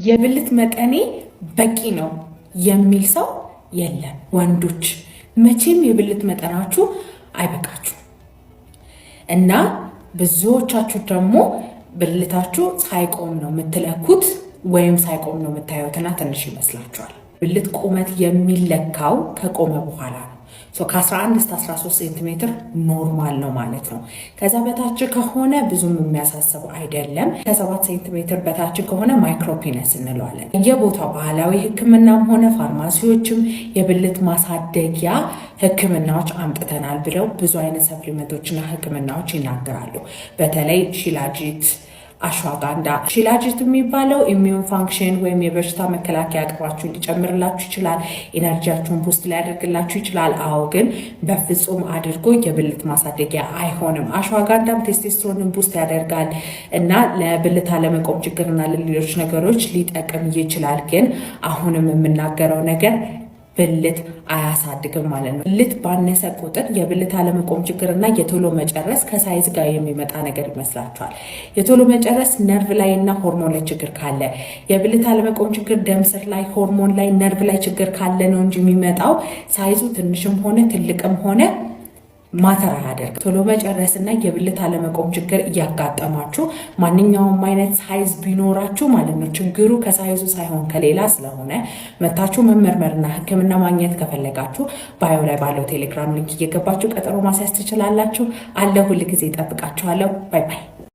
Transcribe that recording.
የብልት መጠኔ በቂ ነው የሚል ሰው የለም። ወንዶች መቼም የብልት መጠናችሁ አይበቃችሁ እና ብዙዎቻችሁ ደግሞ ብልታችሁ ሳይቆም ነው የምትለኩት ወይም ሳይቆም ነው የምታዩትና ትንሽ ይመስላችኋል። ብልት ቁመት የሚለካው ከቆመ በኋላ ነው። ከ11 እስከ 13 ሴንቲሜትር ኖርማል ነው ማለት ነው። ከዛ በታች ከሆነ ብዙም የሚያሳስብ አይደለም። ከ7 ሴንቲሜትር በታች ከሆነ ማይክሮፒነስ እንለዋለን። የቦታው ባህላዊ ሕክምናም ሆነ ፋርማሲዎችም የብልት ማሳደጊያ ሕክምናዎች አምጥተናል ብለው ብዙ አይነት ሰፕሊመንቶችና ሕክምናዎች ይናገራሉ። በተለይ ሺላጂት፣ አሽዋጋንዳ። ሺላጂት የሚባለው ኢሚዩን ፋንክሽን ወይም የበሽታ መከላከያ አቅማችሁን ሊጨምርላችሁ ይችላል። ኢነርጂያችሁን ቡስት ሊያደርግላችሁ ይችላል። አዎ፣ ግን በፍጹም አድርጎ የብልት ማሳደጊያ አይሆንም። አሽዋጋንዳም ቴስቴስትሮንን ቡስት ያደርጋል እና ለብልት አለመቆም ችግርና ለሌሎች ነገሮች ሊጠቅም ይችላል። ግን አሁንም የምናገረው ነገር ብልት አያሳድግም ማለት ነው። ብልት ባነሰ ቁጥር የብልት አለመቆም ችግርና የቶሎ መጨረስ ከሳይዝ ጋር የሚመጣ ነገር ይመስላችኋል። የቶሎ መጨረስ ነርቭ ላይ እና ሆርሞን ላይ ችግር ካለ፣ የብልት አለመቆም ችግር ደም ስር ላይ፣ ሆርሞን ላይ፣ ነርቭ ላይ ችግር ካለ ነው እንጂ የሚመጣው ሳይዙ ትንሽም ሆነ ትልቅም ሆነ ማተር አያደርግ። ቶሎ መጨረስና የብልት አለመቆም ችግር እያጋጠማችሁ ማንኛውም አይነት ሳይዝ ቢኖራችሁ ማለት ነው ችግሩ ከሳይዙ ሳይሆን ከሌላ ስለሆነ መታችሁ መመርመርና ሕክምና ማግኘት ከፈለጋችሁ ባዮ ላይ ባለው ቴሌግራም ሊንክ እየገባችሁ ቀጠሮ ማስያዝ ትችላላችሁ። አለ ሁል ጊዜ እጠብቃችኋለሁ። ባይ ባይ።